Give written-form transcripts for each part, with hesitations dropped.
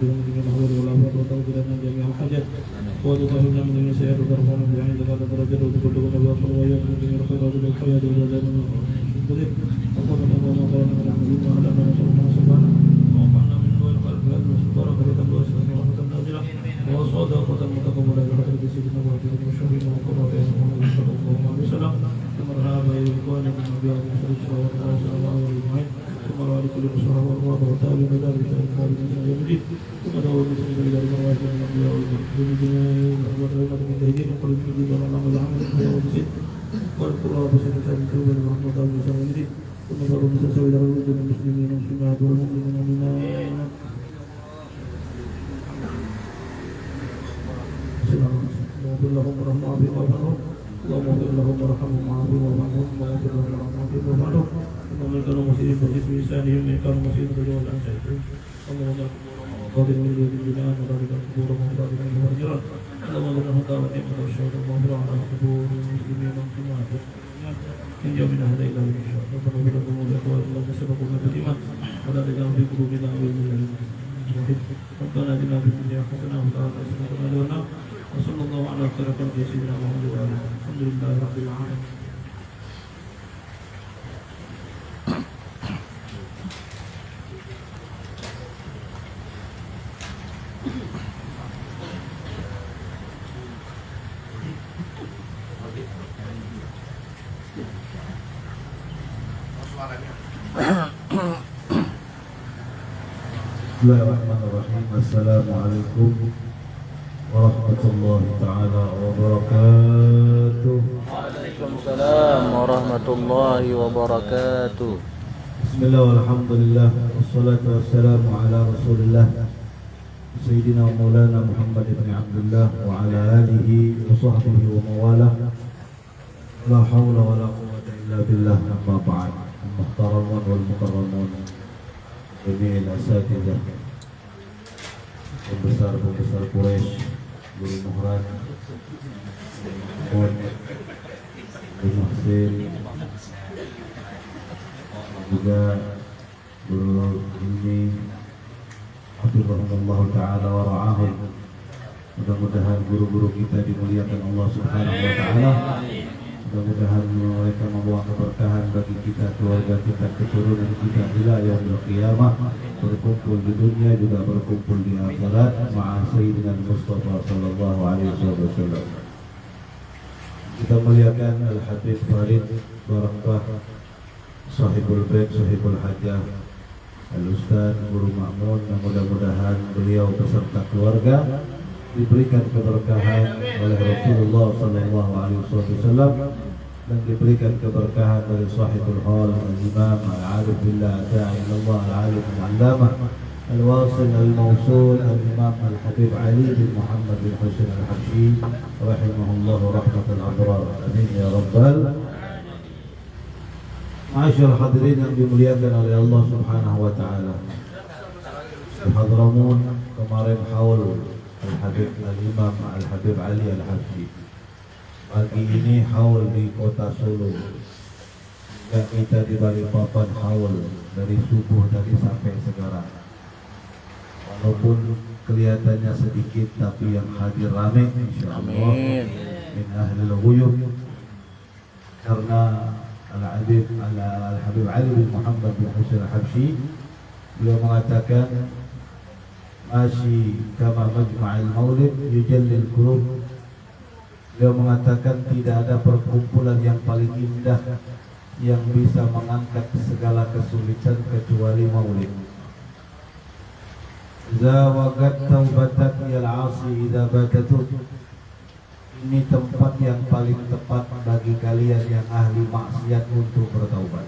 من جميع الأهوال والآفات وتغفر لنا جميع الحاجات وتطهرنا من جميع السيئات وترفعنا بها عندك على درجات وتبلغنا بها وإياك من جميع الخيرات والحياة والجزاء من القدر وقلنا وما قرنا من أحمد وأهلنا نسأل الله سبحانه ووقعنا من نور القلب هذا بركة الواسعة ورحمة النازلة وصدقة متقبلة بحضرة سيدنا وحبيبنا وشفيعنا وقرة محمد صلى الله عليه وسلم ومرحبا بإخواننا من أبيات المسلمين صلى الله عليه وسلم ثم على كل مصحف والرواق والتابعين ذلك الإنكار من يوم الدين ثم دعوة المسلمين إلى المروات من الأنبياء والمرسلين والرحمة من تهديد وقل من الدين والعلم والعمل والحياة والزيد والقرى بسنة سابقة والرحمة والمسلمين ثم دعوة المسلسل إلى الوجود المسلمين والمسلمات والمؤمنين والمؤمنات اللهم ارحم عبيد وارحمهم اللهم اغفر لهم وارحمهم وعافهم وارحمهم واغفر لهم وارحمهم وارحمهم اللهم ان كانوا مسلمين فزد بلسانهم ان كانوا مسلمين فجوز عن سيفهم اللهم قادر من ذي الجنان وذلك القبور وذلك المهاجرات اللهم لنا دعوة من الشهداء وغفر عن قبور المسلمين والمسلمات من يومنا هذا الى يوم الشهر ربنا اغفر لهم ولإخواننا الذين سبقونا بالإيمان ولا تجعل في قلوبنا غلا للمؤمنين ربنا آتنا في الدنيا حسنة وفي الآخرة حسنة وقنا عذاب النار وصلى الله على خير خلقه سيدنا محمد وعلى آله الحمد لله رب العالمين. Bismillahirrahmanirrahim. Assalamualaikum warahmatullahi taala wabarakatuh. Waalaikumsalam warahmatullahi wabarakatuh. Bismillah walhamdulillah wassalatu wassalamu ala Rasulillah Sayyidina wa Maulana Muhammad ibn Abdullah wa ala alihi wa sahbihi wa mawalah. La hawla wa la quwwata illa billah. Amma ba'd. Al-muhtaramun wal mukarramun jami'il asatidzah, pembesar Quraisy, Guru Muhran, Guru Muhsin, juga Guru Ilmi, hafizahumullah ta'ala wa ra'ahum. Mudah-mudahan guru-guru kita dimuliakan Allah subhanahu wa ta'ala. Mudah-mudahan mereka membawa keberkahan bagi kita, keluarga kita, keturunan kita ila yaumil qiyamah, berkumpul di dunia juga berkumpul di akhirat ma'a sayyidina Mustafa sallallahu alaihi wasallam. Kita muliakan Al-Habib Farid Barakah, sahibul bait, sahibul hajah, Al-Ustaz Guru Ma'mun, yang mudah-mudahan beliau beserta keluarga diberikan keberkahan oleh Rasulullah sallallahu alaihi wasallam dan diberikan keberkahan dari sahibul hal al-imam al-arif billah da'i Allah al-alim al-allamah al-wasil al-mawsul al-imam al-habib Ali bin Muhammad bin Husain al-Habsyi rahimahullah rahmatal abrar. Amin ya rabbal. Ma'asyar hadirin yang dimuliakan oleh Allah subhanahu wa ta'ala, di Hadramaut kemarin haul Al-Habib Al-Imam Al-Habib Ali Al-Habsyi. Pagi ini haul di kota Solo. Dan kita di Balikpapan haul dari subuh tadi sampai sekarang. Walaupun kelihatannya sedikit, tapi yang hadir ramai insyaallah min ahlil ghuyub. Karena Al-Habib Ali bin Muhammad bin Husain Al-Habsyi, beliau mengatakan Masyi kama majma'il maulid yujallil qulub. Beliau mengatakan tidak ada perkumpulan yang paling indah yang bisa mengangkat segala kesulitan kecuali maulid. Zawagat taubatak yal 'asi idza batatu. Ini tempat yang paling tepat bagi kalian yang ahli maksiat untuk bertaubat.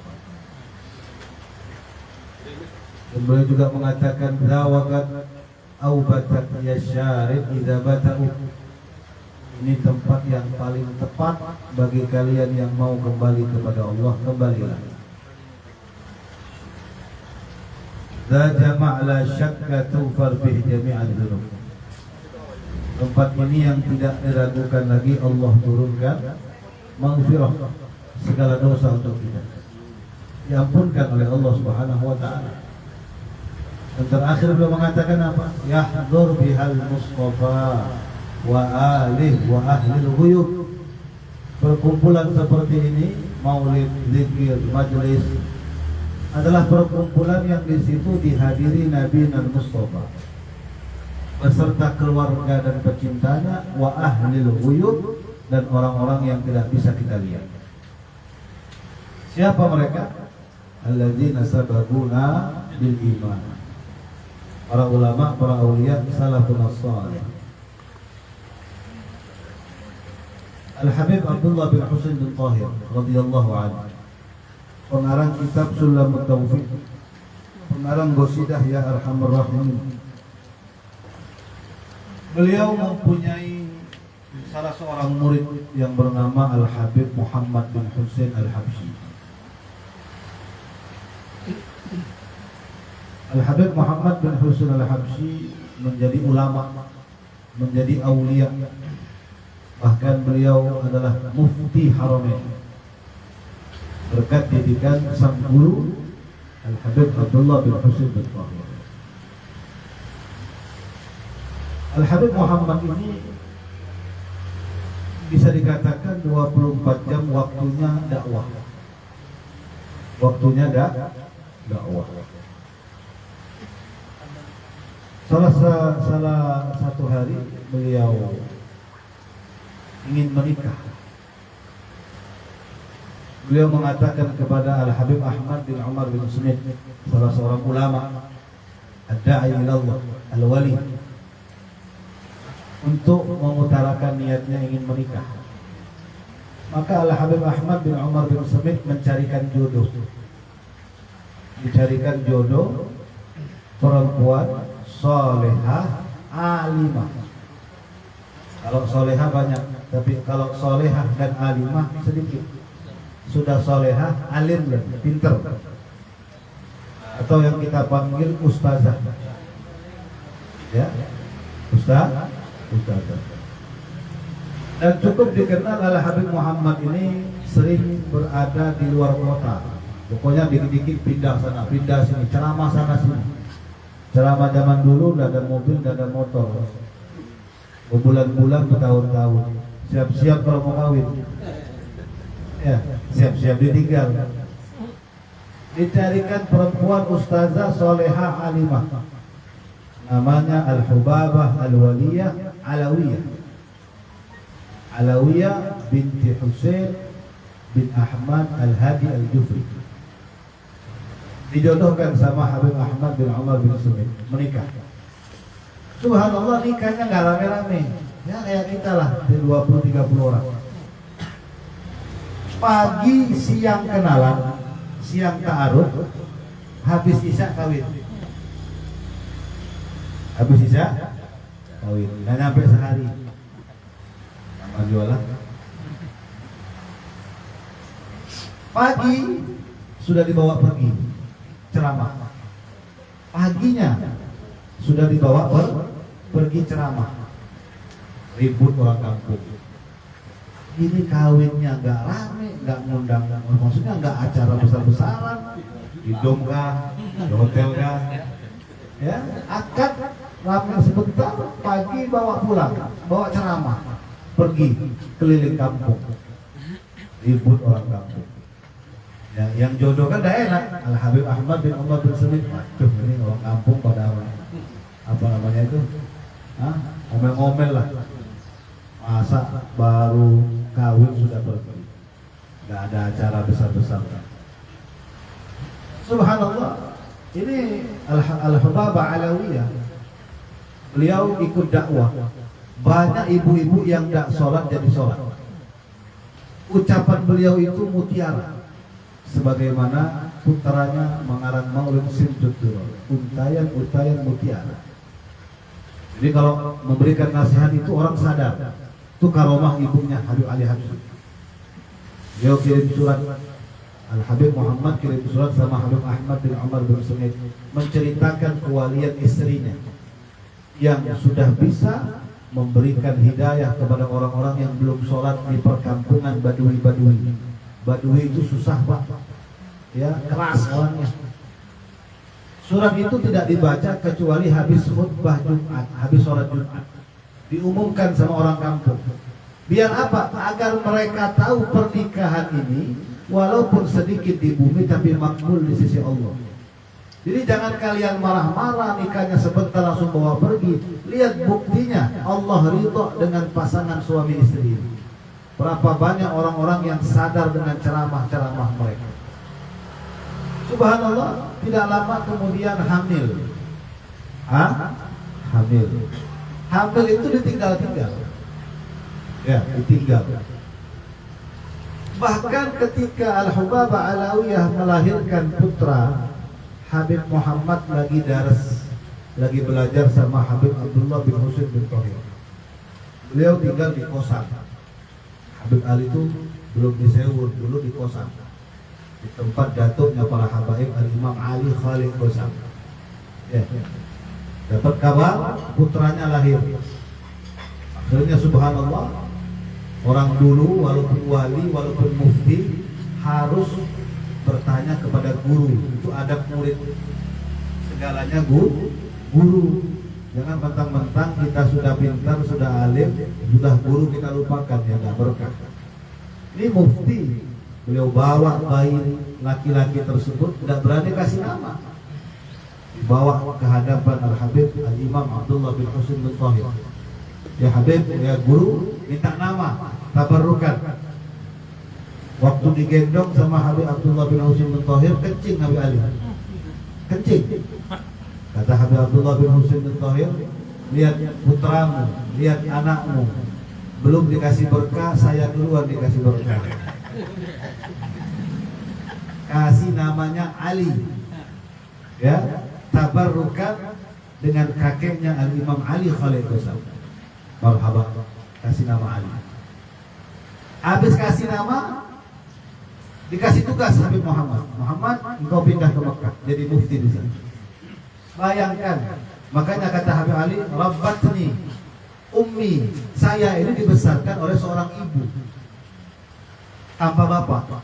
Dan beliau juga mengatakan zawagat aubatak yasyarid idza bata'u. Ini tempat yang paling tepat bagi kalian yang mau kembali kepada Allah, kembalilah. Za jama' la syakka tufar bih jami'al dzunub. Tempat ini yang tidak diragukan lagi, Allah turunkan maghfirah segala dosa untuk kita, diampunkan oleh Allah Subhanahu wa taala. Dan terakhir beliau mengatakan apa? Yahdur bihal Mustafa wa alih wa ahlil ghuyub. Perkumpulan seperti ini, maulid, zikir, majelis, adalah perkumpulan yang di situ dihadiri Nabi dan Mustafa beserta keluarga dan pecintanya, wa ahlil ghuyub, dan orang-orang yang tidak bisa kita lihat. Siapa mereka? Alladzina sabaquna bil iman. Para ulama, para aulia, salafun salih. Al-Habib Abdullah bin Husain bin Tahir radhiyallahu anhu, pengarang kitab Sulamut Taufiq, pengarang qasidah Ya Arhamar Rahimin. Beliau mempunyai salah seorang murid yang bernama Al-Habib Muhammad bin Husain Al-Habsyi. Al-Habib Muhammad bin Husain Al-Habsyi menjadi ulama, menjadi aulia. Bahkan beliau adalah mufti Haramain berkat didikan sang guru Al-Habib Abdullah bin Husain bin Tahir. Al-Habib Muhammad ini bisa dikatakan 24 jam waktunya dakwah. Waktunya dakwah. Salah satu hari beliau ingin menikah. Beliau mengatakan kepada Al-Habib Ahmad bin Umar bin Smith, salah seorang ulama ad-da'i ilallah, al-wali, untuk mengutarakan niatnya ingin menikah. Maka Al-Habib Ahmad bin Umar bin Smith mencarikan jodoh. Dicarikan jodoh perempuan solehah alimah. Kalau solehah banyak, tapi kalau solehah dan alimah sedikit. Sudah solehah, alim, pinter, atau yang kita panggil ustazah, ya, ustazah. Dan cukup dikenal Al-Habib Muhammad ini sering berada di luar kota. Pokoknya dikit-dikit pindah sana, pindah sini, ceramah sana sini. Ceramah zaman dulu tidak ada mobil, tidak ada motor. Berbulan-bulan, bertahun-tahun. Siap-siap kalau mau kawin. Ya, siap-siap ditinggal. Dicarikan perempuan ustazah solehah alimah. Namanya Al-Hubabah Al-Waliyah Alawiyah. Alawiyah binti Husain bin Ahmad Al-Hadi Al-Jufri. Dijodohkan sama Habib Ahmad bin Umar bin Smith, menikah. Subhanallah, nikahnya nggak rame-rame, ya kayak kita lah, 20-30 orang. Pagi siang kenalan, siang ta'aruf, habis isya kawin. Habis isya kawin, nggak nyampe sehari. Nama jualan. Pagi sudah dibawa pergi ceramah. Paginya sudah dibawa pergi ceramah. Ribut orang kampung. Ini kawinnya nggak rame, nggak ngundang, maksudnya nggak acara besar-besaran, di dom kah, di hotel kah, ya, akad rame sebentar, pagi bawa pulang, bawa ceramah, pergi keliling kampung, ribut orang kampung. Ya, yang jodoh kan dah enak, Al-Habib Ahmad bin Umar bin Smith. Aduh, ini orang kampung pada apa namanya itu, ngomel-ngomel lah. Masa baru kawin sudah pergi, nggak ada acara besar-besar. Subhanallah, ini Al-Hubabah Alawiyah, beliau ikut dakwah. Banyak ibu-ibu yang tidak sholat jadi sholat. Ucapan beliau itu mutiara, sebagaimana putranya mengarang Maulid Simtutur, untayan mutiara. Jadi kalau memberikan nasihat itu orang sadar, itu karomah ibunya Habib Ali Habsyi. Beliau kirim surat, Al-Habib Muhammad kirim surat sama Habib Ahmad bin Umar bin Smith, menceritakan kewalian istrinya yang sudah bisa memberikan hidayah kepada orang-orang yang belum sholat di perkampungan Badui. Badui itu susah Pak, ya, keras orangnya. Surat itu tidak dibaca kecuali habis khutbah Jumat, habis sholat Jumat. Diumumkan sama orang kampung. Biar apa? Agar mereka tahu pernikahan ini walaupun sedikit di bumi tapi makbul di sisi Allah. Jadi jangan kalian marah-marah nikahnya sebentar langsung bawa pergi. Lihat buktinya, Allah ridho dengan pasangan suami istri ini. Berapa banyak orang-orang yang sadar dengan ceramah-ceramah mereka. Subhanallah, tidak lama kemudian hamil. Hamil. Hamil itu ditinggal-tinggal. Ya, ditinggal. Bahkan ketika Al-Hubabah Alawiyah melahirkan putra, Habib Muhammad lagi daras, lagi belajar sama Habib Abdullah bin Husain bin Thahir. Beliau tinggal di kosan. Habib Ali itu belum disewur, dulu di kosan. Di tempat datuknya para habaib Al-Imam Ali Khalid Qasam. Ya. Dapat kabar putranya lahir. Akhirnya subhanallah, orang dulu walaupun wali, walaupun mufti harus bertanya kepada guru. Itu adab murid. Segalanya guru. Jangan mentang-mentang kita sudah pintar, sudah alim, sudah guru kita lupakan, ya nggak berkah. Ini mufti. Beliau bawa bayi laki-laki tersebut, tidak berani kasih nama. Dibawa ke hadapan Al-Habib Al-Imam Abdullah bin Husain bin Thahir. Ya Habib, ya guru, minta nama, tabarrukan. Waktu digendong sama Habib Abdullah bin Husain bin Thahir, kencing Habib Ali. Kencing. Kata Habib Abdullah bin Husain bin Thahir, lihat putramu, lihat anakmu, belum dikasih berkah, saya duluan dikasih berkah. Kasih namanya Ali, ya, tabarrukan dengan kakeknya Al-Imam Ali Khalid Qasam. Marhaba, kasih nama Ali. Habis kasih nama, dikasih tugas Habib Muhammad. Muhammad, engkau pindah ke Mekah, jadi mufti di sini. Bayangkan, makanya kata Habib Ali, Rabbatni ummi, saya ini dibesarkan oleh seorang ibu tanpa bapak.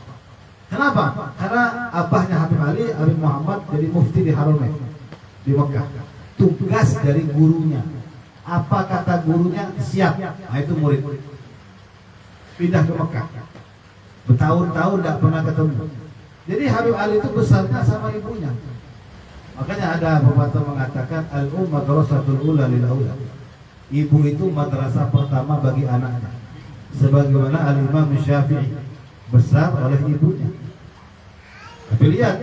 Kenapa? Karena abahnya Habib Ali, Habib Muhammad jadi mufti di Haramain di Mekah. Tugas dari gurunya. Apa kata gurunya? Siap. Nah itu murid. Pindah ke Mekah. Bertahun-tahun tidak pernah ketemu. Jadi Habib Ali itu besarnya sama ibunya. Makanya ada pepatah mengatakan al-umma madrasatul ula lil aulad. Ibu itu madrasah pertama bagi anaknya. Sebagaimana Al-Imam Syafi'i besar oleh ibunya. Tapi lihat,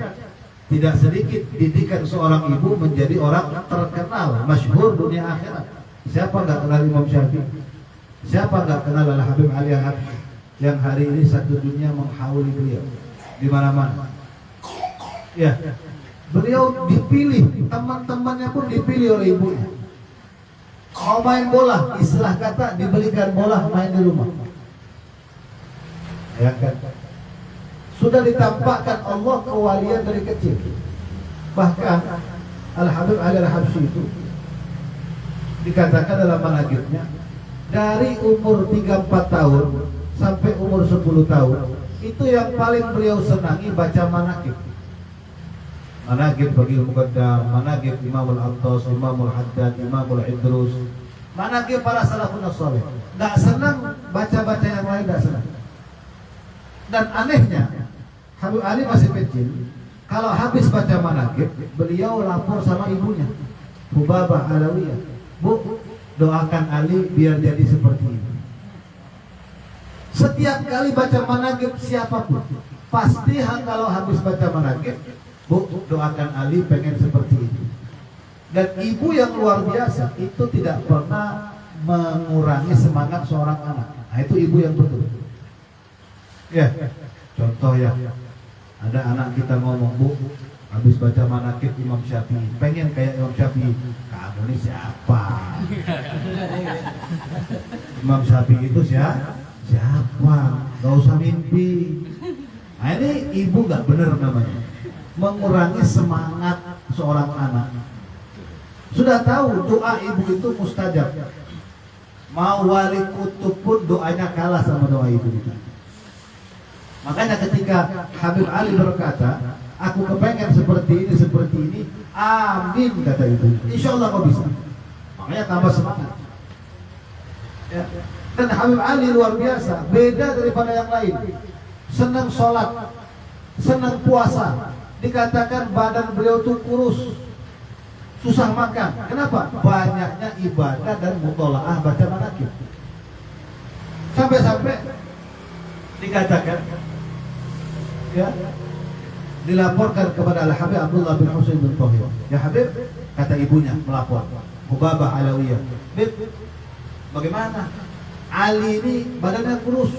tidak sedikit didikan seorang ibu menjadi orang terkenal, masyhur dunia akhirat. Siapa nggak kenal Imam Syafi'i? Siapa nggak kenal Al-Habib Ali Al-Habsyi yang hari ini satu dunia menghauli beliau di mana-mana? Ya, beliau dipilih, teman-temannya pun dipilih oleh ibunya. Mau main bola, istilah kata dibelikan bola, main di rumah. Ya kan? Sudah ditampakkan Allah kewalian dari kecil. Bahkan Al-Habib Ali Al-Habsyi itu dikatakan dalam manaqibnya, dari umur 3-4 tahun sampai umur 10 tahun itu yang paling beliau senangi baca manaqib. Manaqib bagi Muqaddam, manaqib Imamul Attas, Imamul Haddad, Imamul Idrus, manaqib para salafun saleh. Enggak senang baca-baca yang lain, enggak senang. Dan anehnya, Habib Ali masih kecil, kalau habis baca manaqib, beliau lapor sama ibunya, Hubabah Alawiyah, Bu, doakan Ali biar jadi seperti ini. Setiap kali baca manaqib siapapun, pasti kalau habis baca manaqib, Bu, doakan Ali pengen seperti itu. Dan ibu yang luar biasa itu tidak pernah mengurangi semangat seorang anak. Nah itu ibu yang betul. Ya, contoh ya, ada anak kita ngomong, Bu, habis baca manaqib Imam Syafi'i, pengen kayak Imam Syafi'i. Kamu ini siapa? Imam Syafi'i itu siapa? Gak usah mimpi. Nah ini ibu gak bener namanya, mengurangi semangat seorang anak. Sudah tahu doa ibu itu mustajab. Mau wali kutub pun doanya kalah sama doa ibu kita. Makanya ketika Habib Ali berkata, aku kepengen seperti ini, Amin kata ibu. Insya Allah kau bisa. Makanya tambah semangat. Ya. Dan Habib Ali luar biasa, beda daripada yang lain. Senang sholat, senang puasa. Dikatakan badan beliau tuh kurus, susah makan. Kenapa? Banyaknya ibadah dan mutolaah baca manaqib. Sampai-sampai dikatakan, ya, dilaporkan kepada Al-Habib Abdullah bin Husain bin Thahir. Ya Habib, kata ibunya melapor, Hubabah Alawiyah. Habib, bagaimana? Ali ini badannya kurus,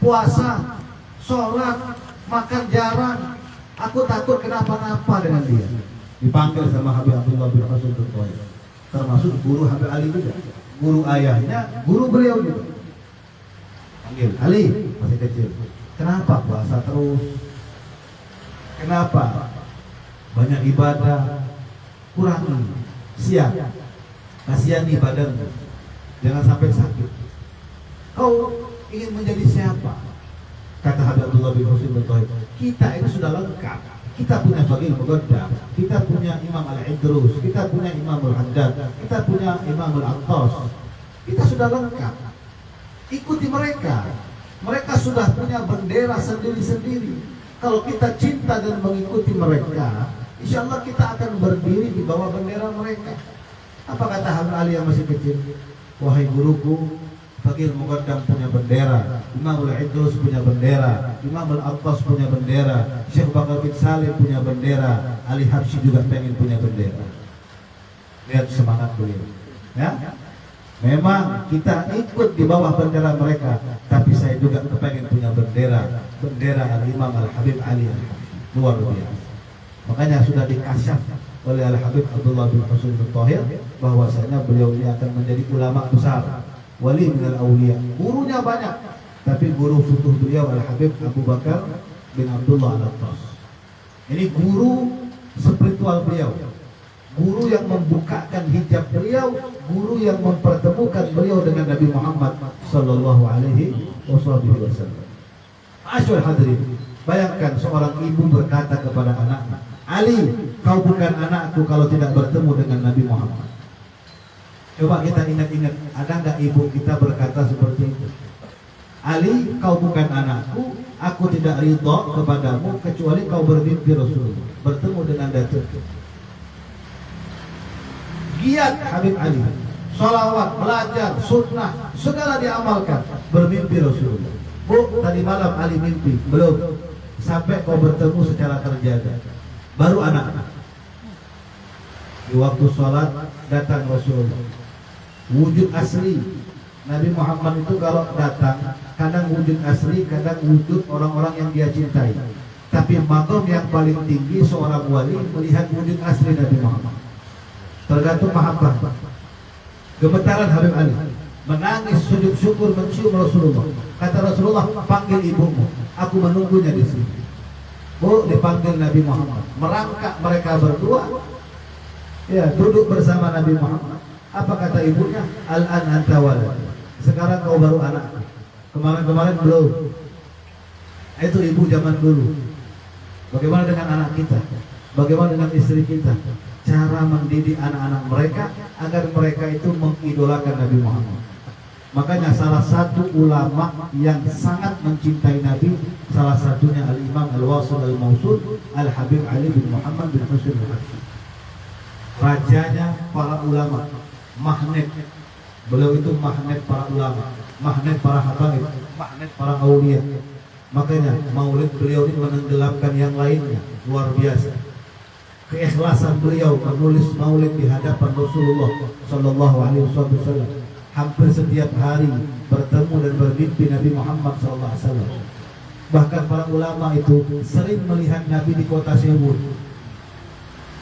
puasa, sholat, makan jarang. Aku takut kenapa-napa dengan dia. Dipanggil sama Habib Abdullah bin Husain bin Thahir, termasuk guru Habib Ali juga, guru ayahnya, guru beliau juga. Panggil, Ali masih kecil, kenapa puasa terus? Kenapa banyak ibadah? Kurangi, siap, kasihani badanmu, jangan sampai sakit. Kau ingin menjadi siapa? Kata Habib Abdullah bin Husain bin Thahir, kita itu sudah lengkap. Kita punya Baqi Muqaddam, kita punya Imam Al-Idrus, kita punya Imam Al-Haddad, kita punya Imam Al-Attas. Kita sudah lengkap. Ikuti mereka. Mereka sudah punya bendera sendiri-sendiri. Kalau kita cinta dan mengikuti mereka, insya Allah kita akan berdiri di bawah bendera mereka. Apa kata Habib Ali yang masih kecil? Wahai guruku, Baqi Muqaddam punya bendera, Imam Al-Idrus punya bendera, Imam Al-Attas punya bendera, Syekh Bakar bin Salim punya bendera, Ali Habsyi juga pengen punya bendera. Lihat semangat beliau. Ya? Memang kita ikut di bawah bendera mereka, tapi saya juga kepengen punya bendera, bendera Al-Imam Al-Habib Ali. Luar biasa. Makanya sudah dikasyaf oleh Al-Habib Abdullah bin Husain bin Thahir bahwasanya beliau ini akan menjadi ulama besar, wali minal awliya. Gurunya banyak, tapi guru futuh beliau Al-Habib Abu Bakar bin Abdullah Al-Attas. Ini guru spiritual beliau, guru yang membukakan hijab beliau, guru yang mempertemukan beliau dengan Nabi Muhammad sallallahu alaihi wasallam. Asyur hadirin, bayangkan seorang ibu berkata kepada anaknya, Ali, kau bukan anakku kalau tidak bertemu dengan Nabi Muhammad. Coba kita ingat-ingat, ada nggak ibu kita berkata seperti itu? Ali, kau bukan anakku, aku tidak ridho kepadamu kecuali kau bermimpi Rasulullah, bertemu dengan Datuk. Giat Habib Ali, sholawat, belajar, sunnah, segala diamalkan, bermimpi Rasulullah. Bu, tadi malam Ali mimpi, belum, sampai kau bertemu secara terjaga, baru anak. Di waktu sholat datang Rasulullah, wujud asli. Nabi Muhammad itu kalau datang, kadang wujud asli, kadang wujud orang-orang yang dia cintai. Tapi maqam yang paling tinggi seorang wali melihat wujud asli Nabi Muhammad. Tergantung mahabbah. Gemetaran Habib Ali, menangis, sujud syukur, mencium Rasulullah. Kata Rasulullah, panggil ibumu, aku menunggunya di sini. Oh, dipanggil Nabi Muhammad. Merangkak mereka berdua, ya, duduk bersama Nabi Muhammad. Apa kata ibunya? Al-an anta walad. Sekarang kau baru anak. Kemarin-kemarin belum. Itu ibu zaman dulu. Bagaimana dengan anak kita? Bagaimana dengan istri kita? Cara mendidik anak-anak mereka agar mereka itu mengidolakan Nabi Muhammad. Makanya salah satu ulama yang sangat mencintai Nabi, salah satunya Al-Imam Al-Wasil Al-Mausul Al-Habib Ali bin Muhammad bin Husain Al-Habsyi. Rajanya para ulama, magnet. Beliau itu magnet para ulama, magnet para habaib, magnet para aulia. Makanya maulid beliau ini menenggelamkan yang lainnya. Luar biasa keikhlasan beliau menulis maulid di hadapan Rasulullah sallallahu alaihi wasallam. Hampir setiap hari bertemu dan bermimpi Nabi Muhammad sallallahu alaihi wasallam. Bahkan para ulama itu sering melihat Nabi di kota Sewul.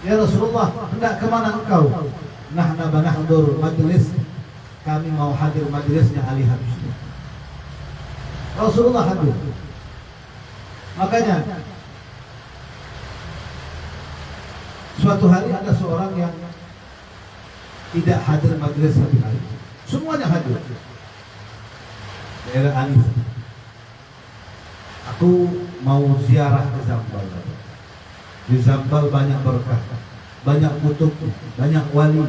Ya Rasulullah, hendak kemana engkau? Nahna banahdur majlis, kami mau hadir majlisnya Ali Habsyi. Rasulullah hadir. Makanya suatu hari ada seorang yang tidak hadir majlis Habib Ali. Semuanya hadir. Daerah Anis. Aku mau ziarah ke Zambal. Di Zambal banyak berkah. banyak kutub, banyak wali.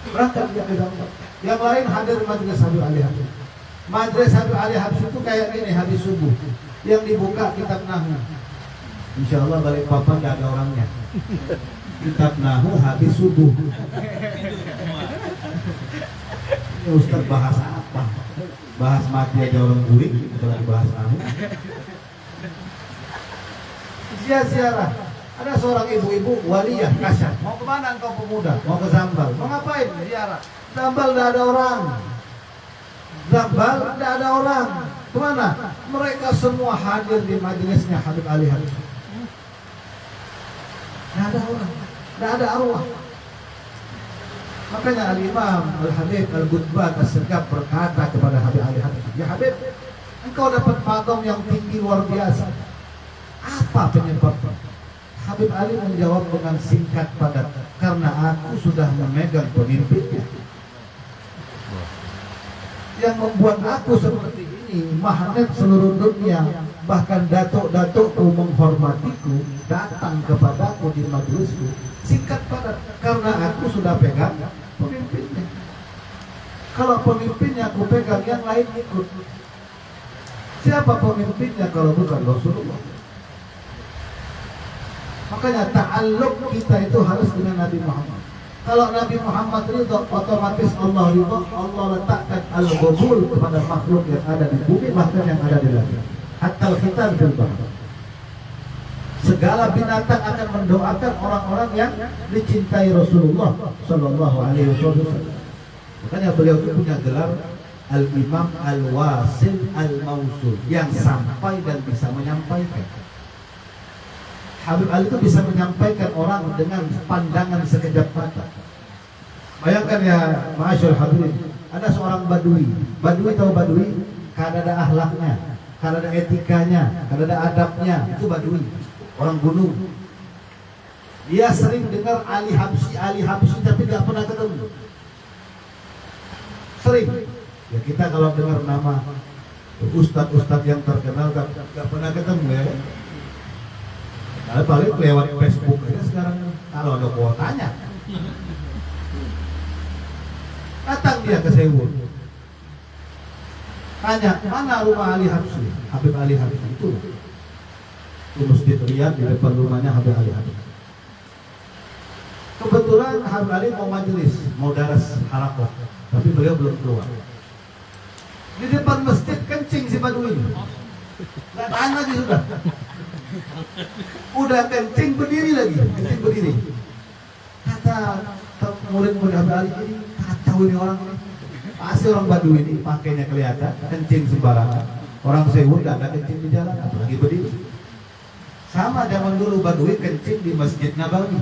Berangkat dia ke dalam. Yang lain hadir majelis Habib Ali Habsyi. Majelis Habib Ali Habsyi itu kayak gini habis subuh. Yang dibuka kitab Nahwu. Insya Allah balik papan nggak ada orangnya. Kitab Nahwu habis subuh. Ya Ustaz bahas apa? Bahas mati aja orang guling, apalagi bahas Nahwu. Ziarah. Ada seorang ibu-ibu waliyah kasyaf. Mau kemana engkau pemuda? Mau ke Zambal. Mau ngapain? Ziarah. Zambal tidak ada orang. Zambal tidak ada orang. Kemana? Mereka semua hadir di majelisnya Habib Ali Habsyi. Tidak ada orang, tidak ada arwah. Makanya Al-Imam Al-Habib Al-Gudban As-Segaf berkata kepada Habib Ali Habsyi, ya Habib, engkau dapat maqam yang tinggi luar biasa. Apa penyebabnya? Habib Ali menjawab dengan singkat padat, karena aku sudah memegang pemimpinnya. Yang membuat aku seperti ini, magnet seluruh dunia, bahkan datuk-datukku menghormatiku, datang kepadaku di majelisku. Singkat padat, karena aku sudah pegang pemimpinnya. Kalau pemimpinnya aku pegang, yang lain ikut. Siapa pemimpinnya kalau bukan Rasulullah? Makanya ta'alluq kita itu harus dengan Nabi Muhammad. Kalau Nabi Muhammad ridho, otomatis Allah ridho. Allah letakkan al-ghubul kepada makhluk yang ada di bumi, bahkan yang ada di langit. Hatta al-khitan fil bahr. Segala binatang akan mendoakan orang-orang yang dicintai Rasulullah Sallallahu Alaihi Wasallam. Makanya beliau itu punya gelar Al-Imam Al-Wasil Al-Mausul, yang sampai dan bisa menyampaikan. Habib Ali itu bisa menyampaikan orang dengan pandangan sekejap mata. Bayangkan ya, Ma'asyur hadirin, ada seorang badui. Badui tahu badui? Kada ada akhlaknya, kada ada etikanya, kada ada adabnya. Itu badui, orang gunung. Dia sering dengar Ali Habsyi, tapi tidak pernah ketemu. Sering. Ya kita kalau dengar nama ustadz-ustadz yang terkenal, tidak pernah ketemu ya. Kalau balik lewat Facebook aja sekarang, kalau ada kuotanya. Datang dia ke Sewu. Tanya, mana rumah Ali Habsyi? Habib Ali Habsyi itu. Di masjid Riyadh di depan rumahnya Habib Ali Habsyi. Kebetulan Habib Ali mau majelis, mau daras halaqah, tapi beliau belum keluar. Di depan masjid kencing si badui. Nggak tahan lagi sudah. Udah kencing berdiri lagi, kencing berdiri. Kata murid-murid Habib Ali ini, kacau ini orang ini. Pasti orang Badui ini, pakainya kelihatan, kencing sembarangan. Orang Sewu nggak ada kencing di jalan, apalagi berdiri. Sama zaman dulu Badui kencing di Masjid Nabawi,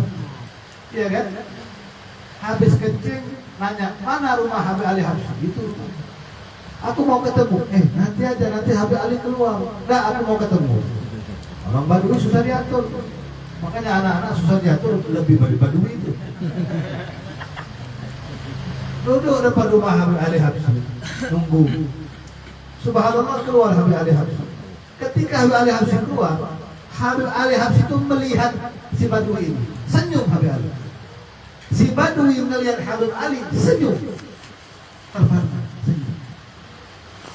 iya kan? Habis kencing, nanya mana rumah Habib Ali Habsyi? Itu. Aku mau ketemu. Nanti aja, nanti Habib Ali keluar. Nggak, aku mau ketemu. Orang Badui susah diatur. Makanya anak-anak susah diatur lebih dari Badui itu. Duduk depan rumah Habib Ali Habsyi, nunggu. Subhanallah, keluar Habib Ali Habsyi. Ketika Habib Ali Habsyi keluar, Habib Ali Habsyi itu melihat si Badui ini. Senyum Habib Ali. Si Badui melihat Habib Ali, senyum. Terpana, senyum.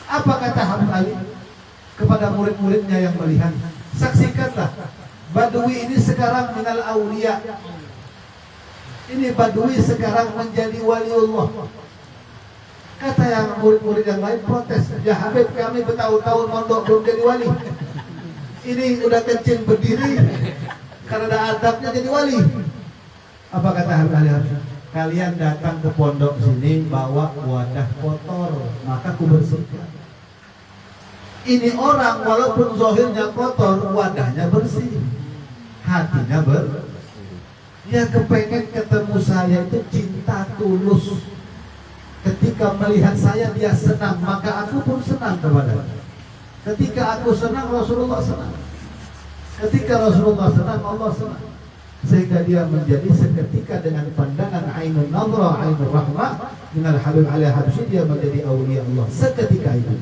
Apa kata Habib Ali kepada murid-muridnya yang melihat? Saksikanlah, Badui ini sekarang minal aulia. Ini Badui sekarang menjadi waliullah. Kata yang murid-murid yang lain protes, ya Habib, kami bertahun-tahun mondok belum jadi wali. Ini udah kencing berdiri, karena ada adabnya jadi wali. Apa kata Habib Ali Habsyi? Kalian datang ke pondok sini bawa wadah kotor, maka ku bersihkan. Ini orang walaupun zahirnya kotor, wadahnya bersih, hatinya bersih. Dia kepengen ketemu saya itu cinta tulus. Ketika melihat saya dia senang, maka aku pun senang kepadanya. Ketika aku senang, Rasulullah senang. Ketika Rasulullah senang, Allah senang. Sehingga dia menjadi seketika dengan pandangan ainun nadra, ainun rahmah dengan Habib Ali Habsyi, dia menjadi awliya Allah seketika itu.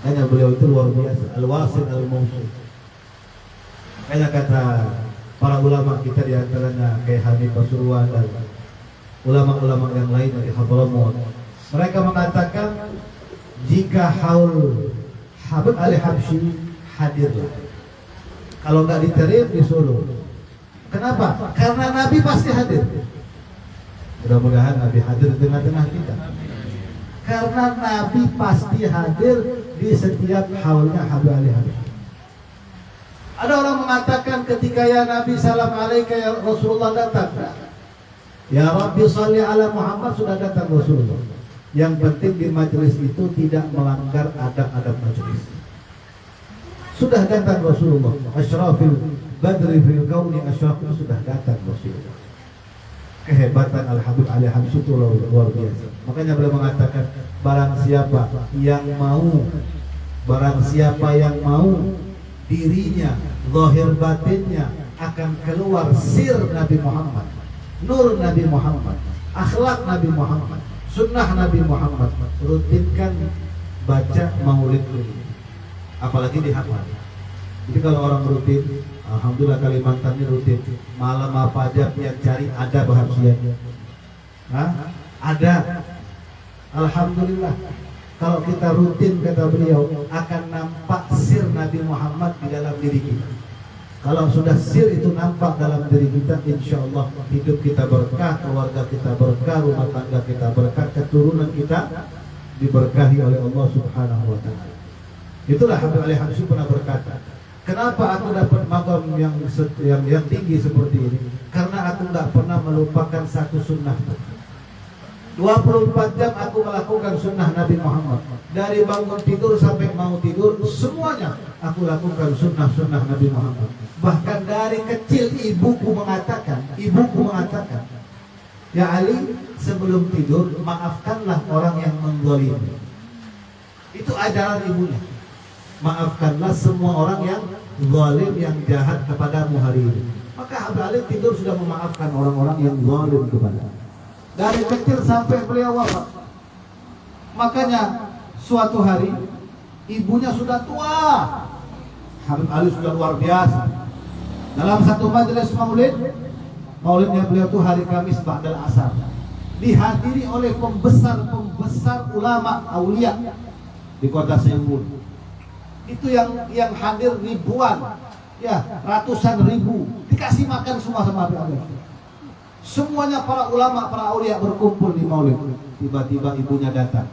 Hanya beliau itu luar biasa, al-wasil al-mawsul. Kayak kata para ulama kita di antaranya Kiai Hamid Pasuruan dan ulama-ulama yang lain dari Hadramaut. Mereka mengatakan jika haul Habib Ali Habsyi hadirlah. Kalau nggak diterima disuruh. Kenapa? Karena Nabi pasti hadir. Mudah-mudahan Nabi hadir di tengah-tengah kita. Karena Nabi pasti hadir di setiap haulnya Habib Ali Habsyi. Ada orang mengatakan ketika ya Nabi salam alaika ya Rasulullah datang. Ya Rabbi salli ala Muhammad, sudah datang Rasulullah. Yang penting di majelis itu tidak melanggar adab-adab majelis. Sudah datang Rasulullah. Asyrafil badri fil kauni asyrafil, sudah datang Rasulullah. Kehebatan Al-Habib Ali Habsyi itu luar biasa. Makanya beliau mengatakan barang siapa yang mau dirinya, zahir batinnya akan keluar sir Nabi Muhammad, nur Nabi Muhammad, akhlak Nabi Muhammad, sunnah Nabi Muhammad, rutinkan baca maulid ini, apalagi dihafal. Jadi kalau orang rutin, alhamdulillah Kalimantan ini rutin, malam apa aja yang cari ada bahagianya. Ada, alhamdulillah. Kalau kita rutin, kata beliau, akan nampak sir Nabi Muhammad di dalam diri kita. Kalau sudah sir itu nampak dalam diri kita, insya Allah hidup kita berkah, keluarga kita berkah, rumah tangga kita berkah, keturunan kita diberkahi oleh Allah Subhanahu wa Ta'ala. Itulah Habib Ali Habsyi pernah berkata, kenapa aku dapat makam yang tinggi seperti ini? Karena aku tidak pernah melupakan satu sunnah. 24 jam aku melakukan sunnah Nabi Muhammad. Dari bangun tidur sampai mau tidur, semuanya aku lakukan sunnah-sunnah Nabi Muhammad. Bahkan dari kecil ibuku mengatakan, ya Ali, sebelum tidur maafkanlah orang yang menggolimi. Itu ajaran ibunya. Maafkanlah semua orang yang zalim, yang jahat kepadamu hari ini. Maka Habib Ali tidur sudah memaafkan orang-orang yang zalim kepada. Dari kecil sampai beliau wafat. Makanya suatu hari ibunya sudah tua, Habib Ali sudah luar biasa. Dalam satu majelis maulidnya beliau itu hari Kamis ba'dal asar, dihadiri oleh pembesar ulama aulia di kota Seoul. Itu yang hadir ribuan, ya ratusan ribu, dikasih makan semua sama Habib Ali. Semuanya para ulama, para aulia berkumpul di maulid. Tiba-tiba ibunya datang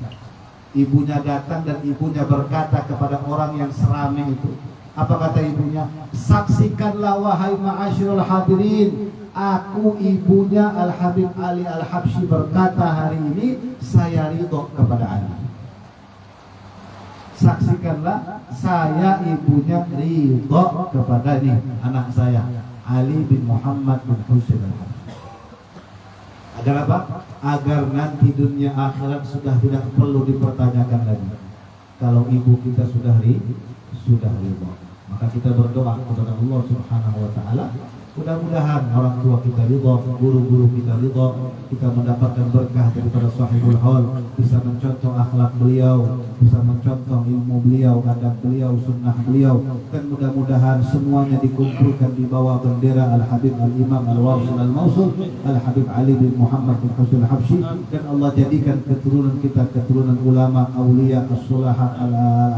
dan ibunya berkata kepada orang yang seramai itu. Apa kata ibunya? Saksikanlah wahai ma'asyiral hadirin, aku ibunya Al-Habib Ali Al-Habsyi berkata hari ini saya ridho kepada Ali. Saksikanlah, saya ibunya ridho kepada ini anak saya Ali bin Muhammad bin Husain Al-Habsyi. Agar apa? Agar nanti dunia akhirat sudah tidak perlu dipertanyakan lagi. Kalau ibu kita sudah ridho, maka kita berdoa kepada Allah Subhanahu wa Ta'ala. Mudah-mudahan orang tua kita ridho, guru-guru kita ridho, kita mendapatkan berkah daripada sahibul haul, bisa mencontoh akhlak beliau, bisa mencontoh ilmu beliau, adab beliau, sunnah beliau, dan mudah-mudahan semuanya dikumpulkan di bawah bendera Al-Habib Al-Imam Al-Wasil Al-Mausul Al-Habib Ali bin Muhammad bin Husain Al-Habsyi, dan Allah jadikan keturunan kita keturunan ulama, aulia, as-sulaha,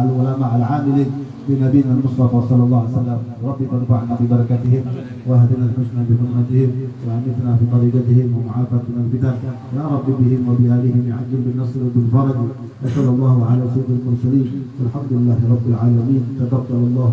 al-ulama, al-amilin بنبينا المصطفى صلى الله عليه وسلم. رب ارفعنا ببركتهم واهدنا الحسنى بحرمتهم وأمتنا في طريقتهم ومعافاتنا الفتن يا رب بهم وبآلهم عجل بالنصر وبالفرج. وصلى الله على سيد المرسلين والحمد لله رب العالمين. تقبل الله